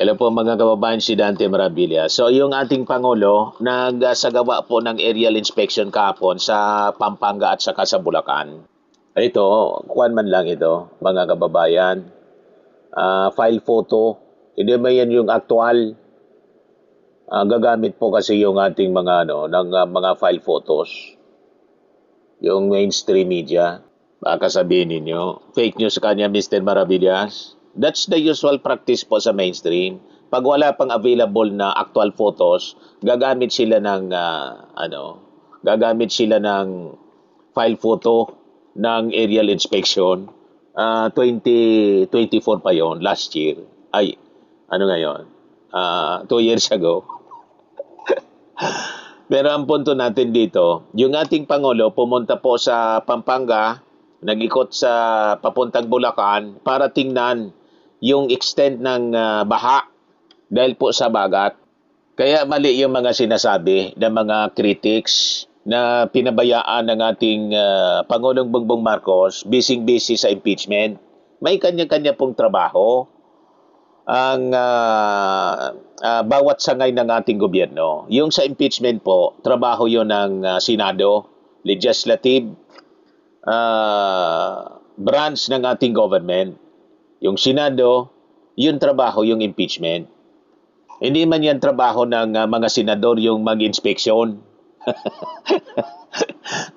Hello po mga kababayan, si Dante Maravilla. So yung ating Pangulo, nagsagawa po ng aerial inspection kahapon sa Pampanga at saka sa Bulacan. Ito, kuwan man lang ito, mga kababayan. File photo. Hindi ba yan yung actual? Gagamit po kasi yung ating mga mga file photos. Yung mainstream media. Baka sabihin ninyo, fake news kanya Mr. Maravillas. That's the usual practice po sa mainstream. Pag wala pang available na actual photos, gagamit sila ng file photo ng aerial inspection. 2024 pa yon, last year. Ay, ano ngayon? 2 years ago. Pero ang punto natin dito, yung ating Pangulo pumunta po sa Pampanga, nag-ikot sa papuntang Bulacan para tingnan yung extent ng baha dahil po sa bagat. Kaya mali yung mga sinasabi ng mga critics na pinabayaan ng ating Pangulong Bongbong Marcos, busy-busy sa impeachment. May kanya-kanya pong trabaho ang bawat sangay ng ating gobyerno. Yung sa impeachment po, trabaho yon ng Senado, legislative branch ng ating government. Yung Senado, yung trabaho, yung impeachment. Hindi man yan trabaho ng mga senador yung mag-inspeksyon.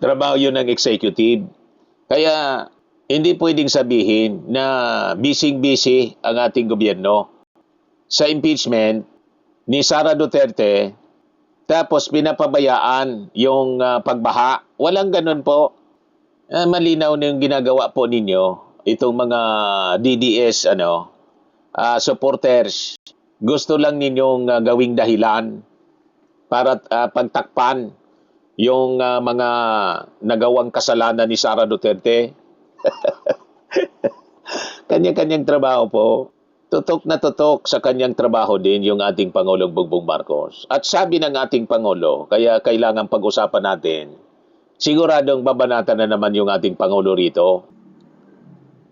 Trabaho yun ng executive. Kaya hindi pwedeng sabihin na busy-busy ang ating gobyerno sa impeachment ni Sara Duterte tapos pinapabayaan yung pagbaha. Walang ganun po. Malinaw na yung ginagawa po ninyo. Itong mga DDS supporters. Gusto lang ninyong gawing dahilan para pagtakpan yung mga nagawang kasalanan ni Sara Duterte. Kanya-kanyang trabaho po. Tutok na tutok sa kanyang trabaho din yung ating Pangulong Bongbong Marcos. At sabi ng ating Pangulo, kaya kailangan pag-usapan natin, siguradong babanatan na naman yung ating Pangulo rito.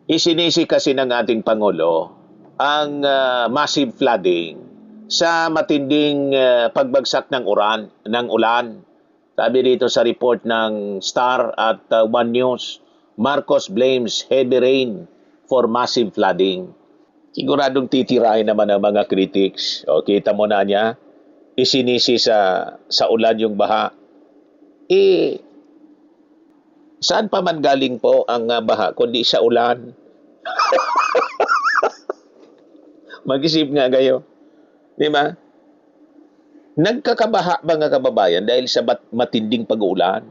Isinisi kasi ng ating Pangulo ang massive flooding sa matinding pagbagsak ng ulan. Sabi dito sa report ng Star at One News, Marcos blames heavy rain for massive flooding. Siguradong titirahin naman ng mga critics. O, kita mo na niya, isinisi sa ulan yung baha. Saan pa man galing po ang baha, kundi sa ulan? Mag-isip nga kayo. Di ba? Nagkakabaha mga kababayan dahil sa matinding pag-uulan.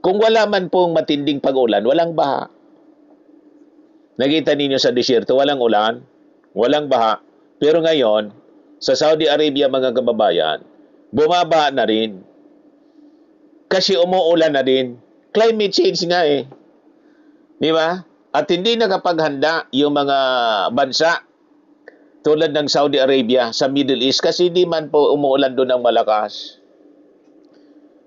Kung wala man pong matinding pag-ulan, walang baha. Nakita ninyo sa disyerto, walang ulan, walang baha. Pero ngayon, sa Saudi Arabia mga kababayan, bumabaha na rin. Kasi umuulan na din. Climate change nga eh. Di ba? At hindi nakapaghanda yung mga bansa tulad ng Saudi Arabia sa Middle East kasi hindi man po umuulan doon ng malakas.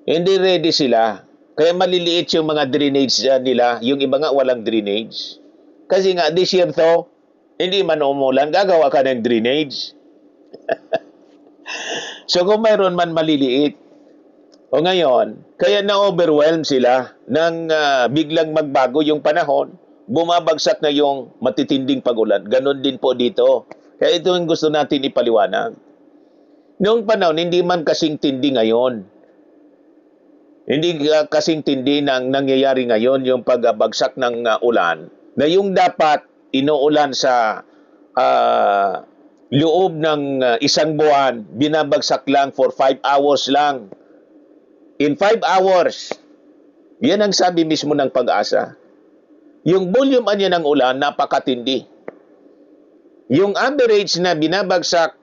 Hindi ready sila. Kaya maliliit yung mga drainage nila. Yung iba nga walang drainage. Kasi nga, disyerto, hindi man umulan, gagawa ka ng drainage. So kung mayroon man maliliit, o ngayon, kaya na-overwhelm sila ng biglang magbago yung panahon, bumabagsak na yung matitinding pagulan. Ganon din po dito. Kaya ito yung gusto natin ipaliwanag. Noong panahon, hindi man kasing tindi ngayon. Hindi kasing tindi ng nangyayari ngayon yung pagbagsak ng ulan na yung dapat inuulan sa loob ng isang buwan, binabagsak lang for 5 hours lang. In 5 hours, yan ang sabi mismo ng Pag-asa. Yung volume anya ng ulan, napakatindi. Yung average na binabagsak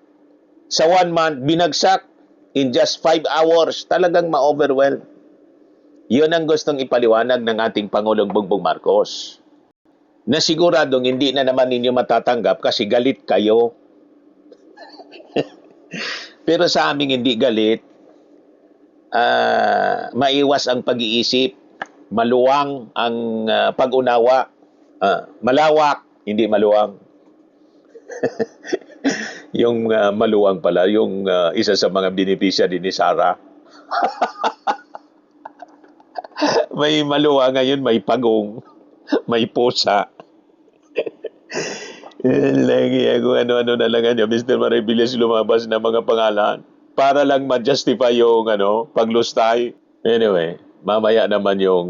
sa 1 month, binagsak in just 5 hours, talagang ma-overwhelm. Yun ang gustong ipaliwanag ng ating Pangulong Bongbong Marcos. Na siguradong hindi na naman ninyo matatanggap kasi galit kayo. Pero sa aming hindi galit, maiwas ang pag-iisip, maluwang ang pag-unawa, malawak, hindi maluwang. Yung maluwang pala, yung isa sa mga beneficiary ni Sarah. May maluwang ngayon, may pagong, may pusa. Lagi ako ano-ano na lang ano, Mr. Maribilis lumabas na mga pangalan para lang ma-justify yung paglustay. Anyway, mamaya naman yung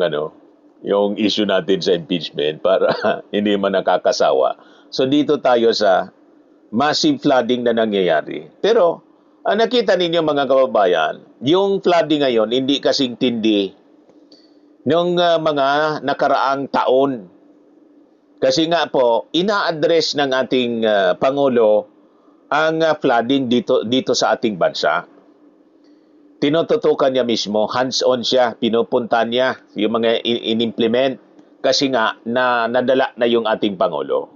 yung issue natin sa impeachment para hindi man nakakasawa. So dito tayo sa massive flooding na nangyayari. Pero nakita ninyo mga kababayan, yung flooding ngayon hindi kasing tindi nung mga nakaraang taon. Kasi nga po, ina-address ng ating Pangulo ang flooding dito sa ating bansa. Tinututukan niya mismo, hands-on siya, pinupunta niya yung mga in-implement kasi nga nadala na yung ating Pangulo.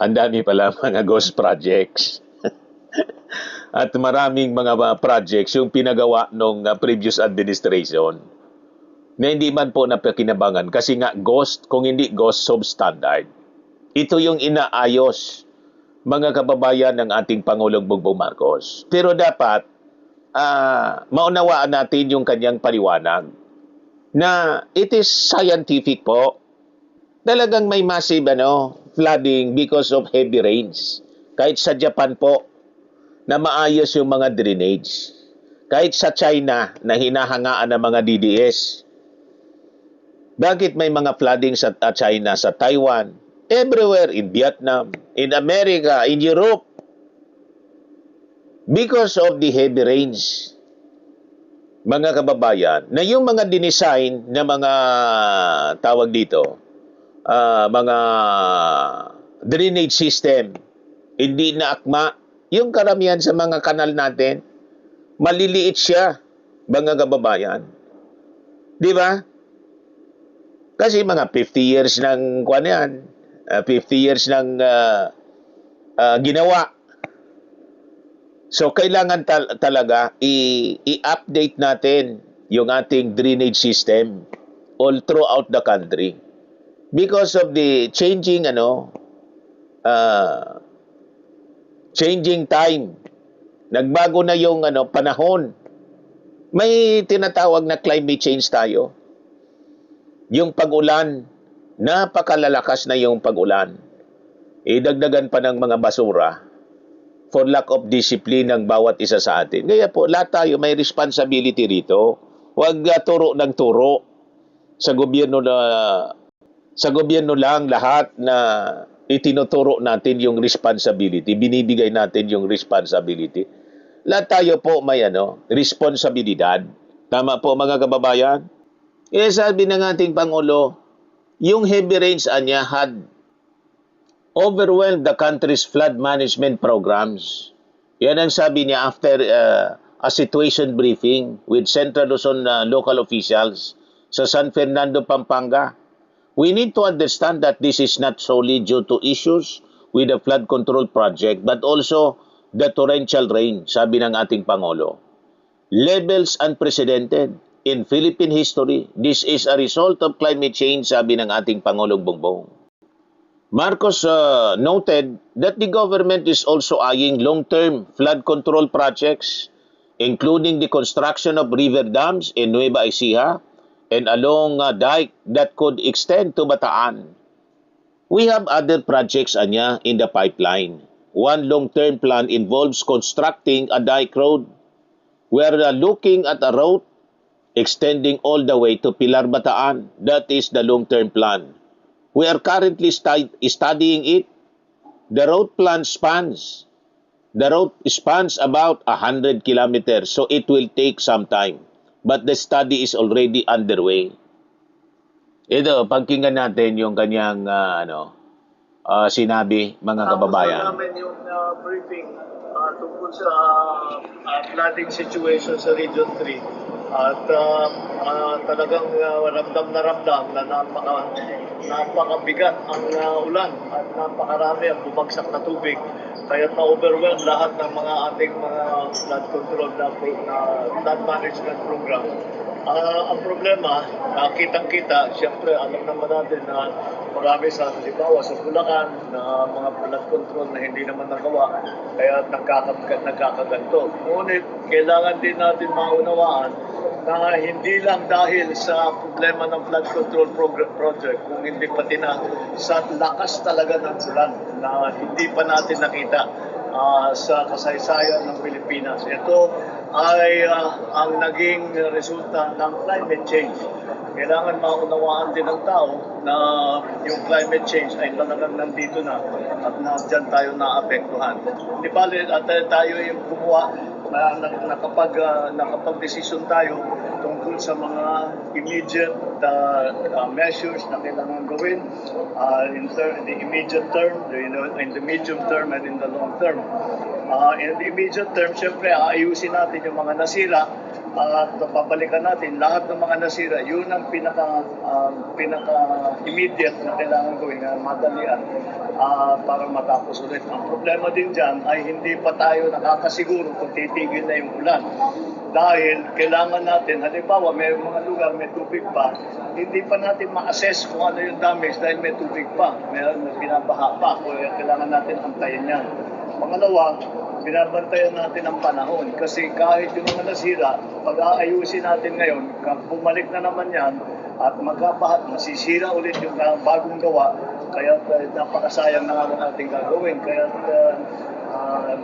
Ang dami pala mga ghost projects. At maraming mga projects yung pinagawa nung previous administration na hindi man po napakinabangan kasi nga ghost, kung hindi ghost, substandard. Ito yung inaayos mga kababayan ng ating Pangulong Bongbong Marcos. Pero dapat maunawaan natin yung kanyang paliwanag na it is scientific po. Talagang may massive flooding because of heavy rains. Kahit sa Japan po na maayos yung mga drainage. Kahit sa China na hinahangaan ng mga DDS. Bakit may mga flooding sa China, sa Taiwan, everywhere, in Vietnam, in America, in Europe? Because of the heavy rains, mga kababayan, na yung mga dinesign na mga tawag dito, mga drainage system, hindi na akma. Yung karamihan sa mga kanal natin, maliliit siya, mga kababayan. Di ba? Kasi mga 50 years ng kuwan yan, 50 years ng ginawa. So kailangan talaga i-update natin yung ating drainage system all throughout the country. Because of the changing changing time. Nagbago na yung panahon. May tinatawag na climate change tayo. Yung pag-ulan, napakalalakas na yung pag-ulan. Idagdagan pa ng mga basura for lack of discipline ng bawat isa sa atin. Kaya po, lahat tayo may responsibility rito. Huwag turo ng turo sa gobyerno lang lahat na itinuturo natin yung responsibility, binibigay natin yung responsibility. Lahat tayo po may responsibilidad. Tama po mga kababayan? Sabi ng ating Pangulo, yung heavy rains anya had overwhelmed the country's flood management programs. Yan ang sabi niya after a situation briefing with Central Luzon local officials sa San Fernando, Pampanga. We need to understand that this is not solely due to issues with the flood control project but also the torrential rain, sabi ng ating Pangulo. Levels unprecedented in Philippine history. This is a result of climate change, sabi ng ating Pangulong Bongbong. Marcos noted that the government is also eyeing long-term flood control projects, including the construction of river dams in Nueva Ecija and along a dike that could extend to Bataan. We have other projects anya in the pipeline. One long-term plan involves constructing a dike road. We are looking at a route extending all the way to Pilar, Bataan. That is the long-term plan. We are currently studying it. The road plan spans about 100 kilometers, so it will take some time. But the study is already underway. Ito, pagkinggan natin yung kanyang sinabi, mga kababayan. Tapos namin yung briefing tungkol sa flooding situation sa Region 3. At talagang ramdam na napakabigat ang ulan at napakarami ang bumagsak na tubig. Kaya na-overwhelm lahat ng mga ating mga flood control na flood management program. Ang problema, kitang-kita, siyempre alam naman natin na marami sa halimbawa sa Bulacan na mga flood control na hindi naman nagawa kaya nagkakaganto. Ngunit kailangan din natin maunawaan na hindi lang dahil sa problema ng flood control project, kung hindi pati na sa lakas talaga ng ulan na hindi pa natin nakita sa kasaysayan ng Pilipinas. Ito ay ang naging resulta ng climate change. Kailangan maunawaan din ng tao na yung climate change ay talagang nandito na at nandyan tayo naapektuhan. Di ba at tayo yung gumawa na nakapag-desisyon tayo tungkol sa mga immediate measures na kailangan gawin in the immediate term, in the medium term, and in the long term. In the immediate term, syempre, aayusin natin yung mga nasira at babalikan natin lahat ng mga nasira. Yun ang pinaka-immediate na kailangan gawin na madalian para matapos ulit. Ang problema din dyan ay hindi pa tayo nakakasiguro kung titigil na yung ulan. Dahil kailangan natin, halimbawa may mga lugar may tubig pa, hindi pa natin ma-assess kung ano yung damage dahil may tubig pa, may binabaha pa, kaya kailangan natin antayin yan. Pangalawa, binabantayan natin ang panahon kasi kahit yung mga nasira, pag-aayusin natin ngayon, bumalik na naman yan at magkapahat, masisira ulit yung bagong gawa, kaya napakasayang na ang ating gagawin. Kaya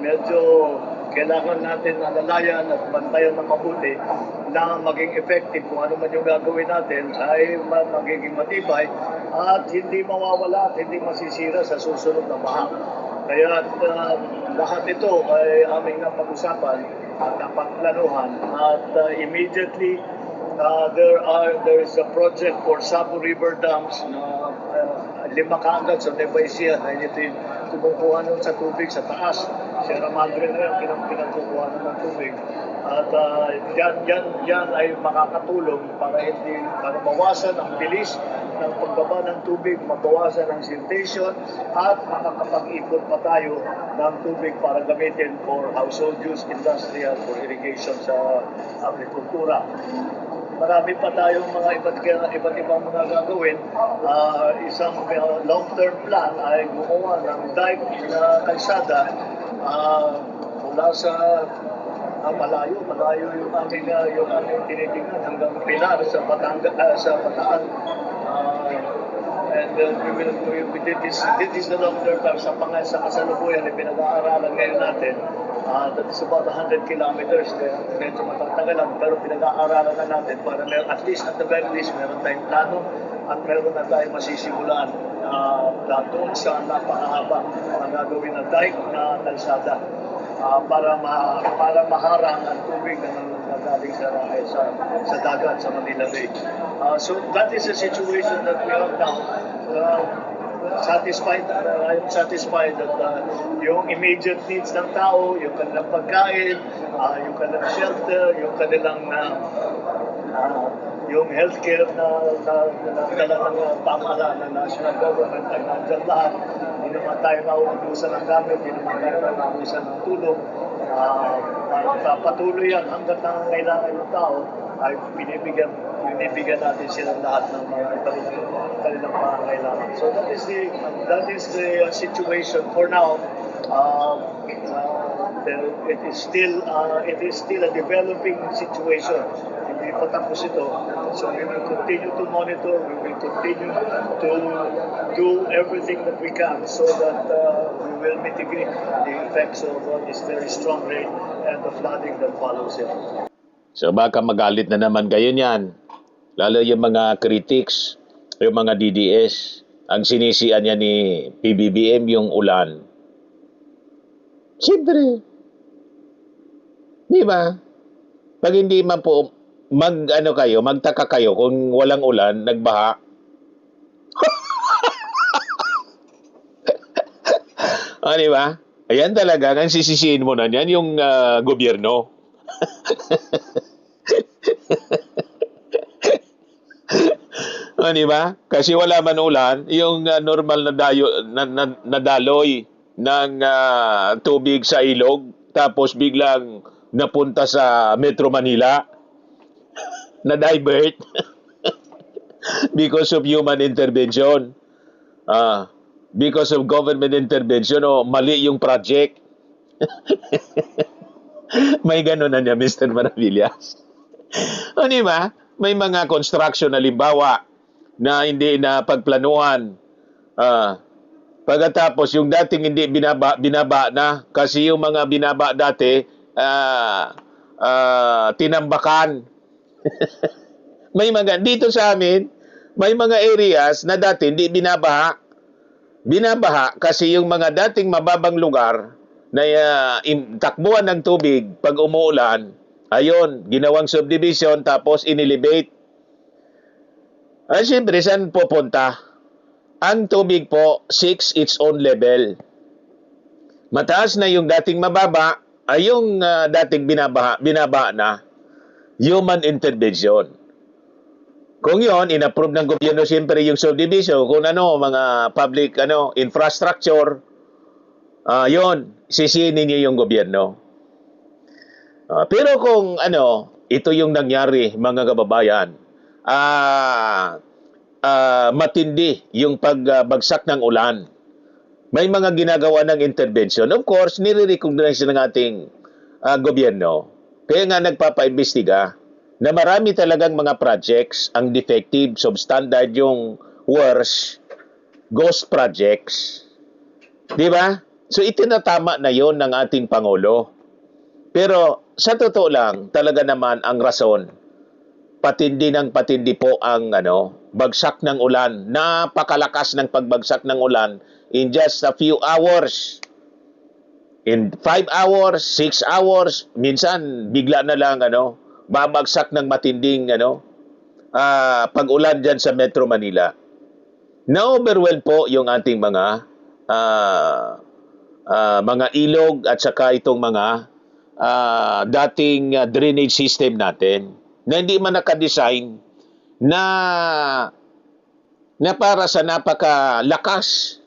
medyo kailangan natin alalayan at bantayan ng mabuti na maging effective kung ano man yung gagawin natin ay magiging matibay at hindi mawawala at hindi masisira sa susunod na baha. Kaya lahat ito ay aming napag-usapan at napagplanuhan at immediately there is a project for Sabo River Dams na 5 kaagad sa Nueva Ecija na ito yung kumukuha nun sa tubig sa taas. Sierra Madre na yung pinagkukuha nun ng tubig. At yan ay makakatulong para mawasan ang bilis ng pagbaba ng tubig, mabawasan ang siltation at makakapag-ipon pa tayo ng tubig para gamitin for household use, industrial, for irrigation sa agrikultura. Marami pa tayong mga iba't ibang mga gagawin. Isang long-term plan ay gumawa ng dike na kalsada mula sa malayo yung aming tinitingnan hanggang Pilar sa Bataan. And we did this the long-term plan sa kasalukuyan na pinag-aaralan ngayon natin. That is about 100 kilometers. Medyo matatagalan pero pinag-aaralan na natin para at least at the very least meron tayong plano at meron na tayong masisimulan doon sa napakahaba na gagawin na dike na kalsada para maharang ang tubig na nanggaling sa dagat sa Manila Bay. So that is the situation that we have now. I'm satisfied that yung immediate needs ng tao, yung kanilang pagkain, yung kanilang shelter, yung kanilang yung healthcare na dala ng pamahalaan ng national government ay nandyan lahat. Hindi naman tayo nauubusan ng gamit, hindi naman tayo nauubusan ng tulong. Patuloy yan hanggat nangangailangan ng tao ay binibigyan natin silang lahat ng mga kanilang pangangailangan. So that is the situation for now. It is still a developing situation. Hindi pa tapos ito. So we will continue to monitor. We will continue to do everything that we can so that we will mitigate the effects of this very strong rain and the flooding that follows it. So baka magalit na naman kayo niyan. Lalo yung mga critics, yung mga DDS. Ang sinisian niya ni PBBM yung ulan. Siyempre. Di ba? Pag hindi man po magtaka kayo kung walang ulan, nagbaha. Di ba? Ayan talaga, ang sisisiin mo na yan, yung gobyerno. Di ba? Kasi wala man ulan, yung normal na daloy ng tubig sa ilog, tapos biglang napunta sa Metro Manila. na-divert because of human intervention. Because of government intervention, mali yung project. May ganun na niya, Mr. Maravillas. O, di ba? May mga construction na limbawa na hindi na pagplanuhan. Pagkatapos, yung dating hindi binaba na. Kasi yung mga binaba dati, tinambakan. Dito sa amin, may mga areas na dati hindi binabaha. Binabaha kasi yung mga dating mababang lugar na takbuhan ng tubig pag umuulan, ayun, ginawang subdivision tapos inelevate. Ay, siyempre, saan pupunta? Ang tubig po, 6 its own level. Mataas na yung dating mababa, ay yung dating binaba na human intervention. Kung yon inapprove ng gobyerno siyempre yung subdivision, kung mga public infrastructure, yon sisinin niyo yung gobyerno. Pero kung ito yung nangyari mga kababayan, matindi yung pagbagsak ng ulan. May mga ginagawa ng intervention. Of course, nire-recognize ng ating gobyerno. Kaya nga nagpapaimbestiga na marami talagang mga projects ang defective, substandard, yung worst, ghost projects. Di ba? So itinatama na yon ng ating Pangulo. Pero sa totoo lang, talaga naman ang rason, patindi ng patindi po ang bagsak ng ulan. Napakalakas ng pagbagsak ng ulan in just a few hours. In 5 hours, 6 hours, minsan bigla na lang babagsak ng matinding pag-ulan dyan sa Metro Manila. Na-overwhelm po yung ating mga ilog at saka itong mga dating drainage system natin na hindi man nakadesign na para sa napakalakas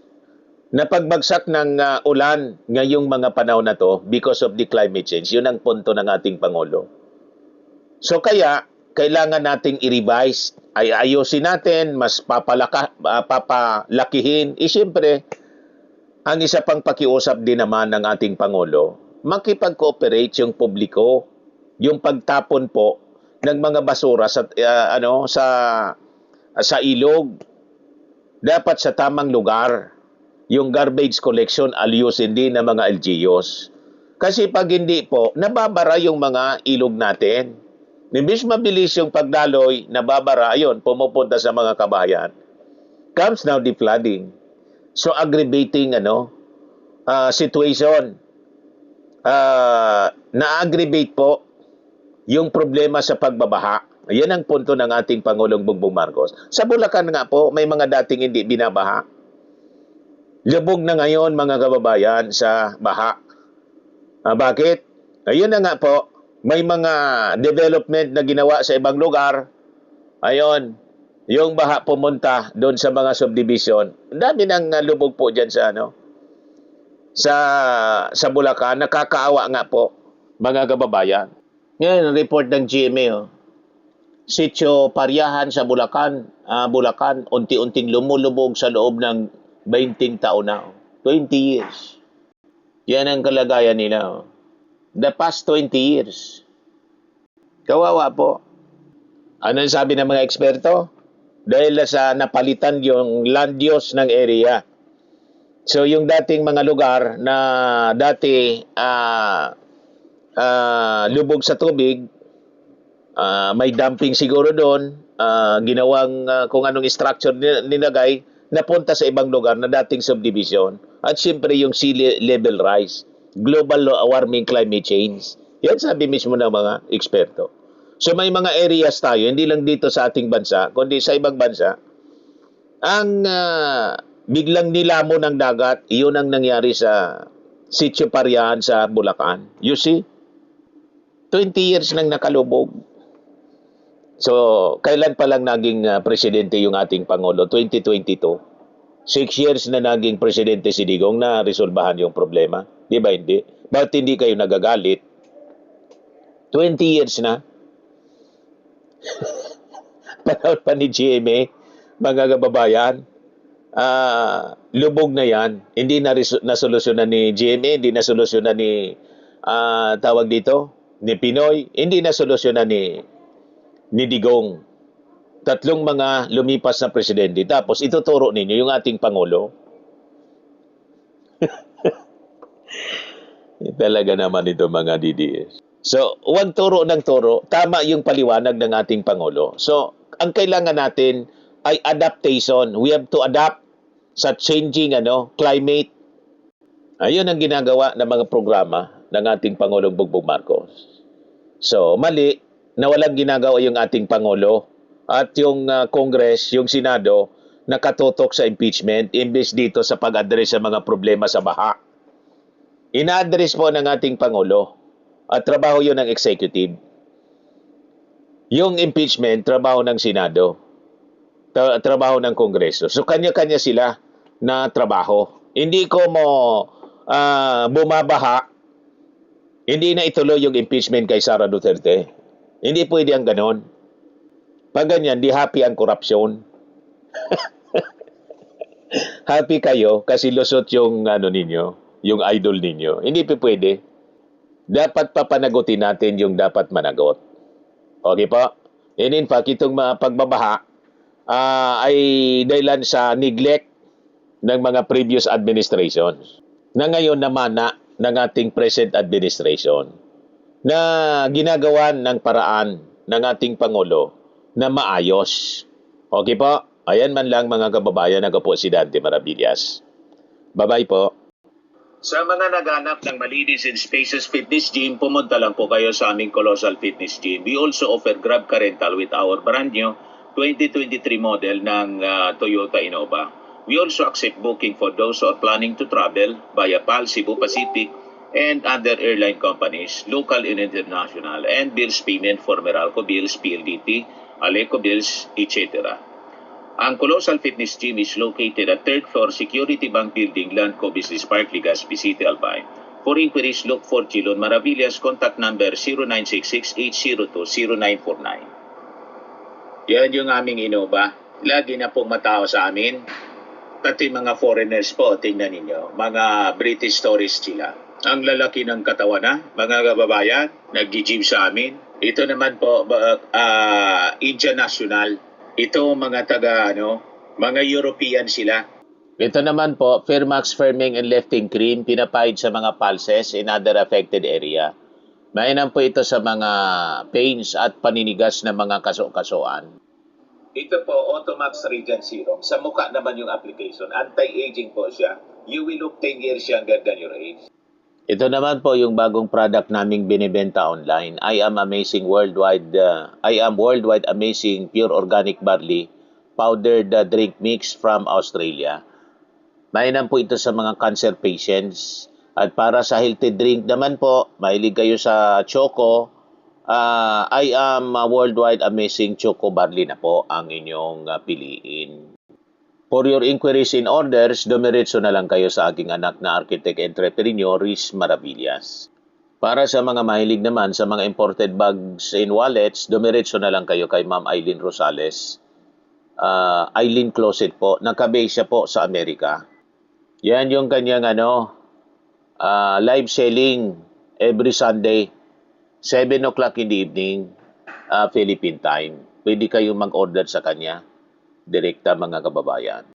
na pagbagsak ng ulan ngayong mga panahon na to because of the climate change. Yun ang punto ng ating Pangulo. So kaya, kailangan nating i-revise, ayusin natin, mas papalakihin. Siyempre, ang isa pang pakiusap din naman ng ating Pangulo, makipag-cooperate yung publiko, yung pagtapon po ng mga basura sa ilog. Dapat sa tamang lugar. Yung garbage collection, alyusin din ng mga LGUs. Kasi pag hindi po, nababara yung mga ilog natin. Imbis mabilis yung pagdaloy, nababara, ayun, pumupunta sa mga kabayan. Comes now the flooding. So aggravating situation. Na-aggravate po yung problema sa pagbabaha. Yan ang punto ng ating Pangulong Bongbong Marcos. Sa Bulacan nga po, may mga dating hindi binabaha. Lubog na ngayon mga kababayan sa baha. Bakit? Ayun na nga po, may mga development na ginawa sa ibang lugar. Ayun, yung baha pumunta doon sa mga subdivision. Ang dami ng lubog po dyan sa sa Bulacan. Nakakaawa nga po mga kababayan. Ngayon, report ng GMA. Sitio Paryahan sa Bulacan, unti-unting lumulubog sa loob ng 20 taon na. 20 years. Yan ang kalagayan nila. The past 20 years. Kawawa po. Ano sabi ng mga eksperto? Dahil sa napalitan yung land use ng area. So yung dating mga lugar na dati lubog sa tubig, may dumping siguro doon, ginawang kung anong structure nilagay, napunta sa ibang lugar na dating subdivision. At siyempre yung sea level rise, global warming, climate change. Yan sabi mismo ng mga eksperto. So may mga areas tayo, hindi lang dito sa ating bansa, kundi sa ibang bansa, ang biglang nilamo ng dagat, iyon ang nangyari sa Sitio Paryahan sa Bulacan. You see? 20 years nang nakalubog. So, kailan pa lang naging presidente yung ating Pangulo? 2022. 6 years na naging presidente si Digong na resolbahan yung problema. Di ba hindi? Bakit hindi kayo nagagalit? 20 years na. Panahon pa ni GMA, mga kababayan, lubog na yan. Hindi na nasolusyonan ni GMA, hindi na solusyonan ni tawag dito, ni Pinoy, hindi na solusyonan ni Digong. Tatlong mga lumipas na presidente. Tapos ituturo ninyo yung ating Pangulo. Talaga naman ito mga DDS. So, huwag turo ng turo. Tama yung paliwanag ng ating Pangulo. So, ang kailangan natin ay adaptation. We have to adapt sa changing climate. Ayun ang ginagawa ng mga programa ng ating Pangulong Bongbong Marcos. So, mali na walang ginagawa yung ating Pangulo at yung Congress, yung Senado, nakatutok sa impeachment imbes dito sa pag-address sa mga problema sa baha. Ina-address po ng ating Pangulo at trabaho yun ng executive. Yung impeachment, trabaho ng Senado, trabaho ng Kongreso. So, kanya-kanya sila na trabaho. Hindi ko mo bumabaha, hindi na ituloy yung impeachment kay Sara Duterte. Hindi pwede ang ganon. Pag ganyan, di happy ang korupsyon. Happy kayo kasi lusot yung ninyo, yung idol ninyo. Hindi pwede. Dapat papanagutin natin yung dapat managot. Okay po? And in fact, itong pagbabaha ay dahilan sa neglect ng mga previous administrations na ngayon namana ng ating present administration na ginagawan ng paraan ng ating Pangulo na maayos. Okay po? Ayan man lang mga kababayan, ako po si Dante Maravillas. Bye-bye po. Sa mga naghanap ng malinis and spacious fitness gym, pumunta lang po kayo sa aming Colossal Fitness Gym. We also offer Grab Car Rental with our brand new 2023 model ng Toyota Innova. We also accept booking for those who are planning to travel via PAL, Cebu Pacific, and other airline companies, local and international, and bills payment for Meralco Bills, PLDT, Aleco Bills, etc. Ang Colossal Fitness Gym is located at 3rd floor Security Bank Building, Landco Business Park, Legazpi City, Albay. For inquiries, look for Chilon Maravillas. Contact number 0966-802-0949. Yan yung aming Innova. Lagi na pong matao sa amin. Pati mga foreigners po, tingnan ninyo. Mga British tourists sila. Ang lalaki ng katawan na, mga kababayan, nag-gym sa amin. Ito naman po, Indian National. Ito mga mga European sila. Ito naman po, Firmax Firming and Lifting Cream, pinapahid sa mga pulses in other affected area. Mainam po ito sa mga pains at paninigas na mga kaso-kasuan. Ito po, Automax Radiant Serum. Sa mukha naman yung application. Anti-aging po siya. You will look 10 years younger than your age. Ito naman po yung bagong product naming binibenta online. I am Worldwide Amazing Pure Organic Barley Powdered Drink Mix from Australia. Mainam po ito sa mga cancer patients. At para sa healthy drink naman po, mahilig kayo sa choco. I am Worldwide Amazing Choco Barley na po ang inyong piliin. For your inquiries and orders, dumiretso na lang kayo sa aking anak na architect entrepreneur, Riz Maravillas. Para sa mga mahilig naman sa mga imported bags and wallets, dumiretso na lang kayo kay Ma'am Eileen Rosales. Eileen Closet po, nakabase siya po sa Amerika. Yan yung kanyang live selling every Sunday, 7 o'clock in the evening, Philippine time. Pwede kayong mag-order sa kanya. Direkta mga kababayan.